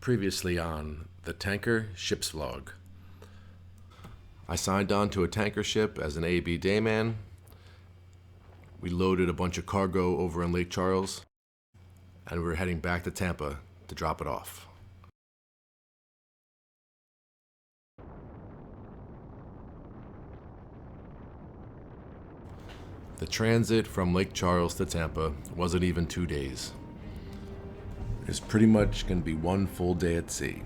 Previously on the Tanker Ships Vlog. I signed on to a tanker ship as an AB dayman. We loaded a bunch of cargo over in Lake Charles, and we were heading back to Tampa to drop it off. The transit from Lake Charles to Tampa wasn't even 2 days. It's pretty much going to be one full day at sea.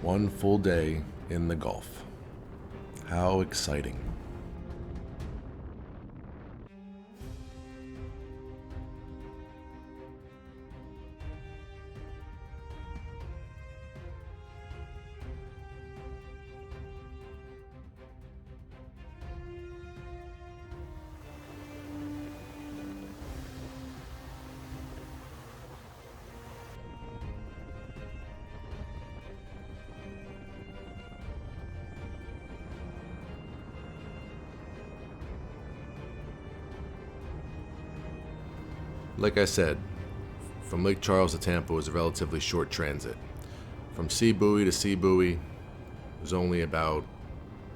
One full day in the Gulf. How exciting. Like I said, from Lake Charles to Tampa was a relatively short transit. From sea buoy to sea buoy was only about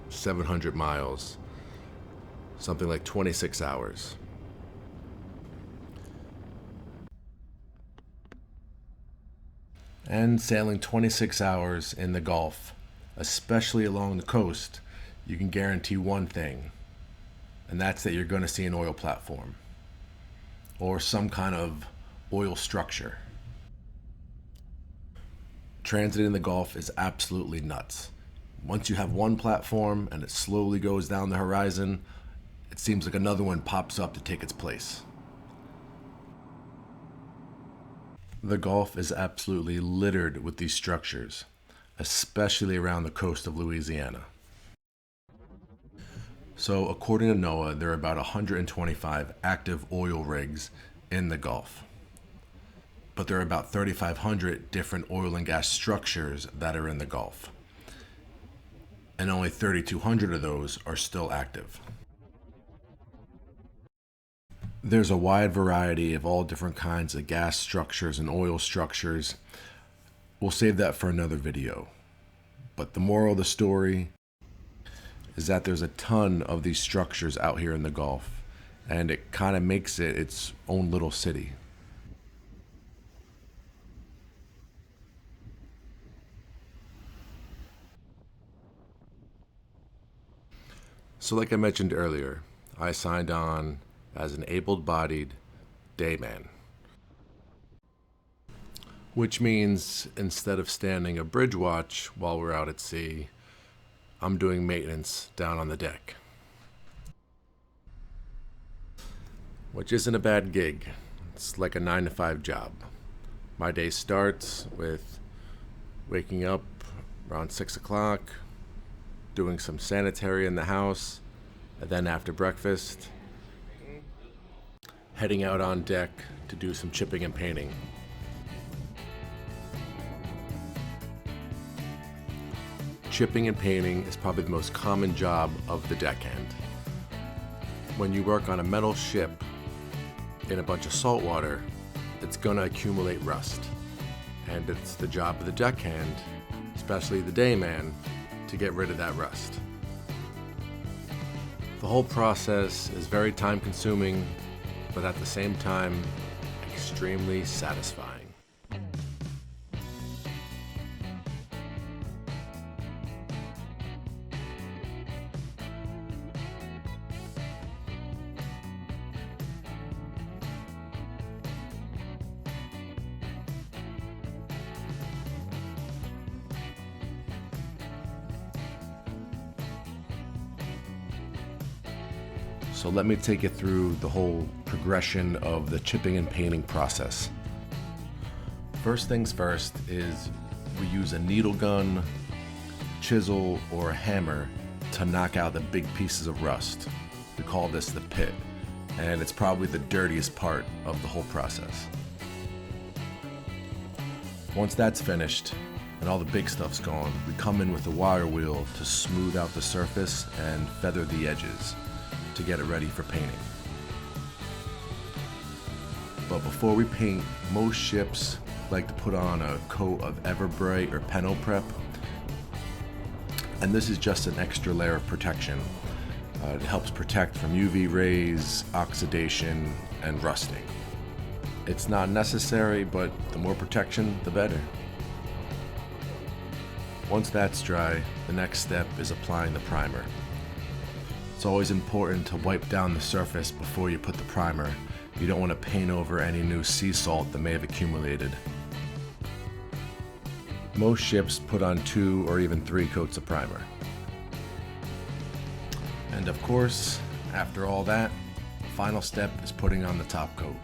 700 miles, something like 26 hours. And sailing 26 hours in the Gulf, especially along the coast, you can guarantee one thing, and that's that you're going to see an oil platform or some kind of oil structure. Transit in the Gulf is absolutely nuts. Once you have one platform and it slowly goes down the horizon, it seems like another one pops up to take its place. The Gulf is absolutely littered with these structures, especially around the coast of Louisiana. So according to NOAA, there are about 125 active oil rigs in the Gulf. But there are about 3,500 different oil and gas structures that are in the Gulf. And only 3,200 of those are still active. There's a wide variety of all different kinds of gas structures and oil structures. We'll save that for another video. But the moral of the story is that there's a ton of these structures out here in the Gulf, and it kind of makes it its own little city. So like I mentioned earlier, I signed on as an able-bodied dayman, which means instead of standing a bridge watch while we're out at sea, I'm doing maintenance down on the deck. Which isn't a bad gig. It's like a 9-to-5 job. My day starts with waking up around 6 o'clock, doing some sanitary in the house, and then after breakfast, heading out on deck to do some chipping and painting. Chipping and painting is probably the most common job of the deckhand. When you work on a metal ship in a bunch of salt water, it's going to accumulate rust. And it's the job of the deckhand, especially the dayman, to get rid of that rust. The whole process is very time consuming, but at the same time, extremely satisfying. So let me take you through the whole progression of the chipping and painting process. First things first is we use a needle gun, chisel, or a hammer to knock out the big pieces of rust. We call this the pit, and it's probably the dirtiest part of the whole process. Once that's finished and all the big stuff's gone, we come in with a wire wheel to smooth out the surface and feather the edges to get it ready for painting. But before we paint, most ships like to put on a coat of Everbright or Peno Prep, and this is just an extra layer of protection. It helps protect from UV rays, oxidation, and rusting. It's not necessary, but the more protection, the better. Once that's dry, the next step is applying the primer. It's always important to wipe down the surface before you put the primer. You don't want to paint over any new sea salt that may have accumulated. Most ships put on 2 or even 3 coats of primer. And of course, after all that, the final step is putting on the top coat.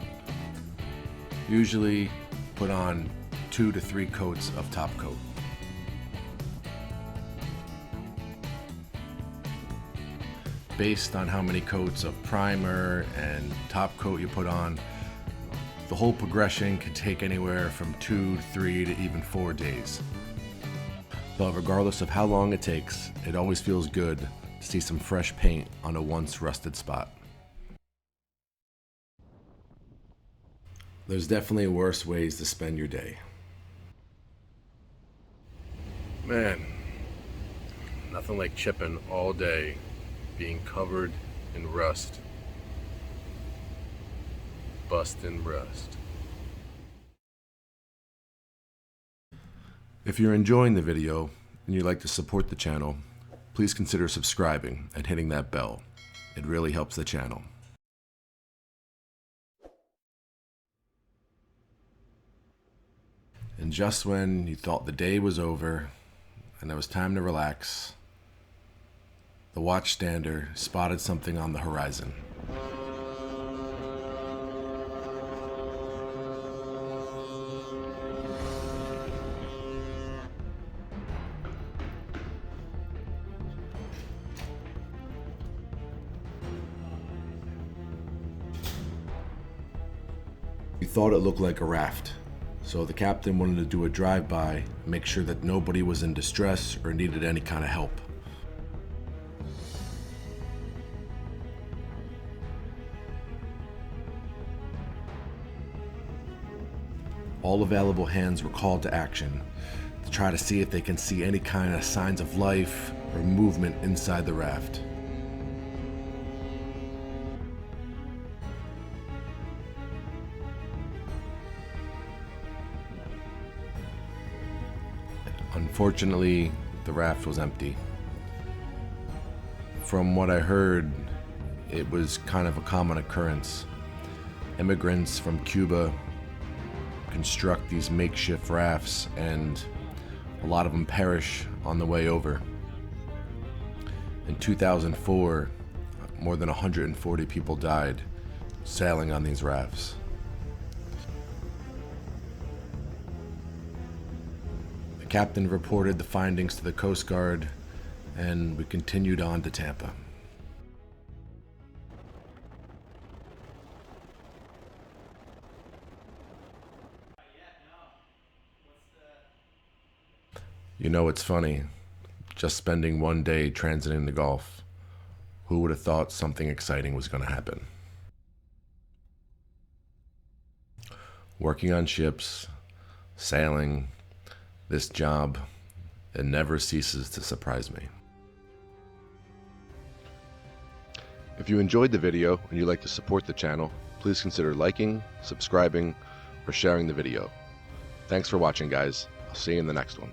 Usually put on 2 to 3 coats of top coat. Based on how many coats of primer and top coat you put on, the whole progression can take anywhere from 2 to 3 to even 4 days. But regardless of how long it takes, it always feels good to see some fresh paint on a once rusted spot. There's definitely worse ways to spend your day. Man, nothing like chipping all day, being covered in rust. Bustin' rust. If you're enjoying the video and you'd like to support the channel, please consider subscribing and hitting that bell. It really helps the channel. And just when you thought the day was over and it was time to relax, the watchstander spotted something on the horizon. He thought it looked like a raft, so the captain wanted to do a drive-by, make sure that nobody was in distress or needed any kind of help. All available hands were called to action to try to see if they can see any kind of signs of life or movement inside the raft. Unfortunately, the raft was empty. From what I heard, it was kind of a common occurrence. Immigrants from Cuba construct these makeshift rafts, and a lot of them perish on the way over. In 2004, more than 140 people died sailing on these rafts. The captain reported the findings to the Coast Guard, and we continued on to Tampa. You know, it's funny, just spending one day transiting the Gulf, who would have thought something exciting was going to happen? Working on ships, sailing, this job, it never ceases to surprise me. If you enjoyed the video and you'd like to support the channel, please consider liking, subscribing, or sharing the video. Thanks for watching, guys. I'll see you in the next one.